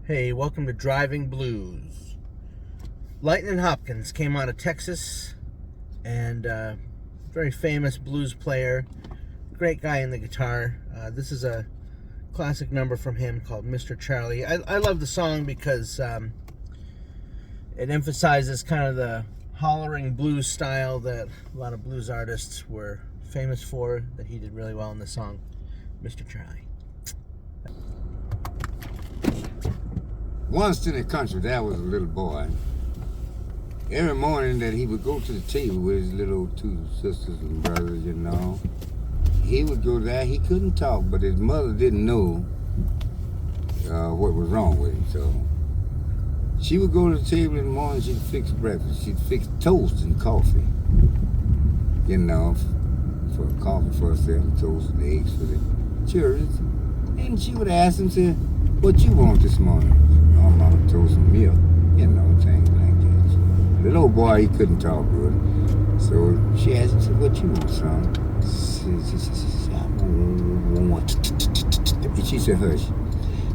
Hey, welcome to Driving Blues. Lightnin' Hopkins came out of Texas and very famous blues player, great guy in the guitar. This is a classic number from him called Mr. Charlie. I love the song because it emphasizes kind of the hollering blues style that a lot of blues artists were famous for, that he did really well in the song, Mr. Charlie. Once in the country, there was a little boy. Every morning that he would go to the table with his little two sisters and brothers, he would go there. He couldn't talk, but his mother didn't know what was wrong with him. So she would go to the table in the morning, she'd fix breakfast. She'd fix toast and coffee, for coffee for herself, toast and eggs for the children. And she would ask him, say, "What you want this morning?" "Oh, Mama, toast and milk," things like that. The little boy, he couldn't talk good. So she asked him, said, "What you want, son?" She said, "I want." And she said, "Hush."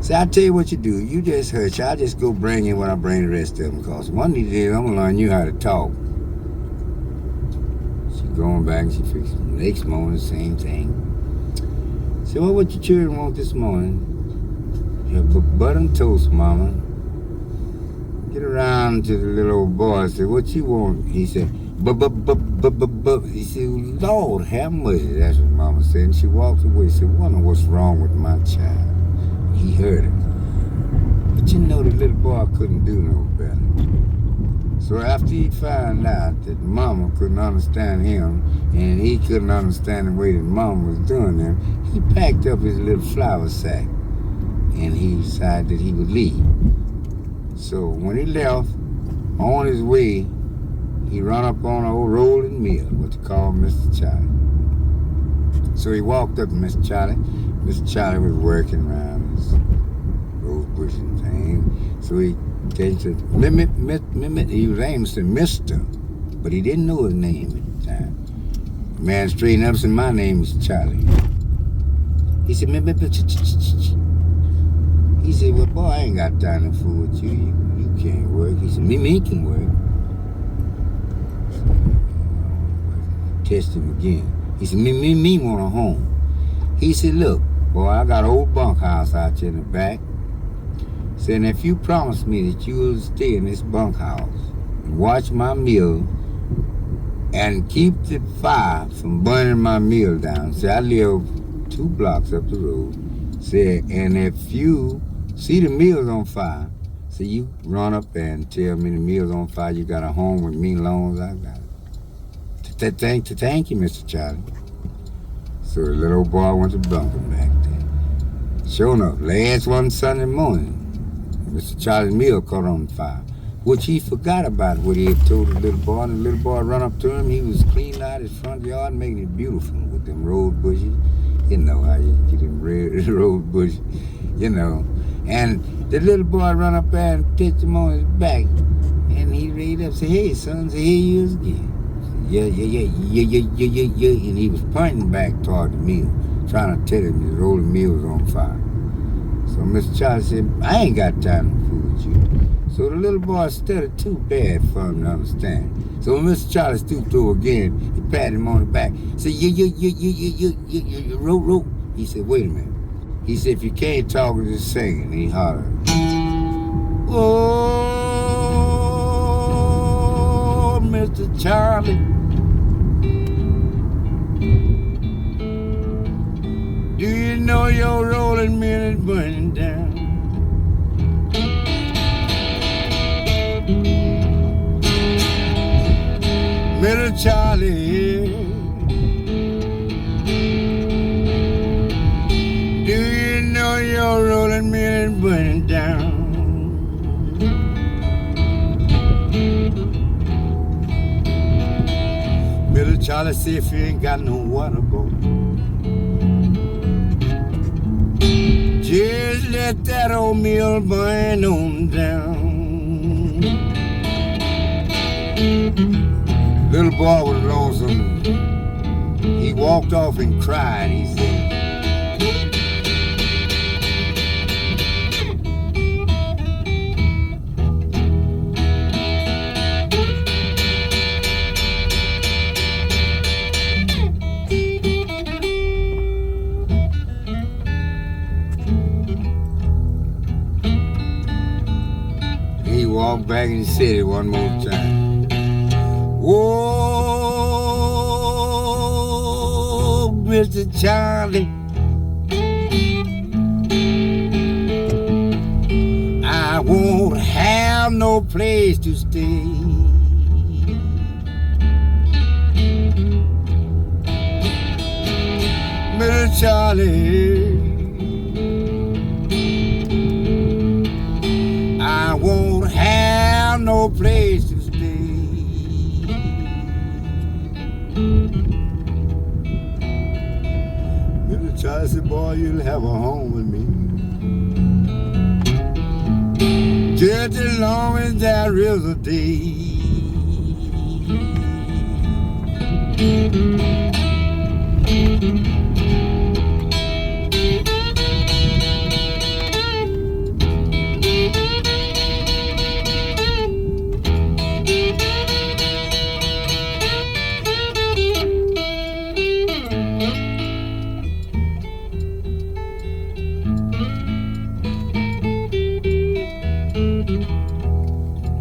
So I'll tell you what you do. You just hush. I'll just go bring in what I bring the rest of them. Because one of these days, I'm going to learn you how to talk. She going back and she fixed it. Next morning, the same thing. So what your children want this morning? "Yeah, butter and toast, Mama." Get around to the little old boy and said, "What you want?" He said, "Bu." He said, "Lord, have mercy." That's what Mama said. And she walked away. She said, "Wonder what's wrong with my child." He heard it. But the little boy couldn't do no better. So after he found out that Mama couldn't understand him and he couldn't understand the way that Mama was doing them, he packed up his little flour sack and he decided that he would leave. So when he left, on his way, he run up on an old rolling mill, what they call Mr. Charlie. So he walked up to Mr. Charlie. Mr. Charlie was working around his rose bush and thing. So he came to he was aiming to Mr., but he didn't know his name at the time. The man straightened up and said, "My name is Charlie." He said, He said, "Well, boy, I ain't got time to fool with you. You can't work." He said, Me can work." Test him again. He said, Me want a home." He said, "Look, boy, I got an old bunkhouse out here in the back. Said, if you promise me that you will stay in this bunkhouse and watch my mill and keep the fire from burning my mill down." Said, "I live 2 blocks up the road." Said, "And if you see the mill's on fire, so you run up and tell me the mill's on fire, you got a home with me as long as I got it." Thank you, Mr. Charlie. So the little boy went to bunker back there. Sure enough, last one Sunday morning, Mr. Charlie's mill caught on fire, which he forgot about what he had told the little boy. And the little boy run up to him. He was cleaning out his front yard, making it beautiful with them rose bushes. You know how you get them red rose bushes, And the little boy run up there and touched him on his back. And he raised up and said, "Hey, son," said, "Here you is again." Yeah. And he was pointing back toward the mill, trying to tell him the rolling mill was on fire. So Mr. Charlie said, "I ain't got time to fool with you." So the little boy studied too bad for him to understand. So when Mr. Charlie stooped over again, he patted him on the back. Said, "You rope." He said, "Wait a minute." He said, "If you can't talk, just sing." And he hollered, "Oh, Mr. Charlie, do you know your rolling mill is burning down? Mr. Charlie, do you know your rolling mill is burning down?" Mr. Charlie said, "If you ain't got no water, boy, just let that old mill burn on down." Little boy was lonesome. He walked off and cried. He said, walk back in the city one more time. Oh, Mr. Charlie, I won't have no place to stay. Mr. Charlie, I won't have no place to stay. Mr. Charlie said, boy, you'll have a home with me. Just as long as there is a day.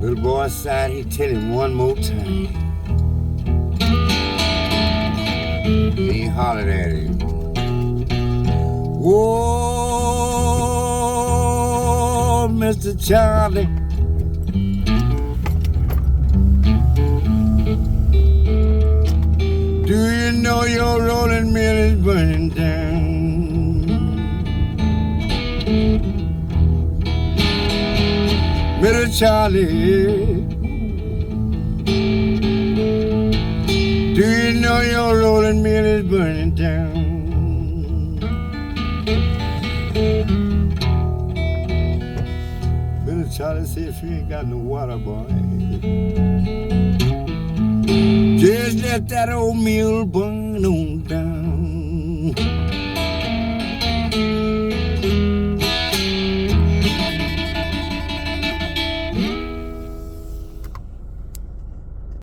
Little boy sighed, he tell him one more time. He hollered at him. Whoa, Mr. Charlie, do you know your rolling mill is burning down? Mr. Charlie, do you know your rolling mill is burning down? Mr. Charlie said, if you ain't got no water, boy, just let that old mill burn on down.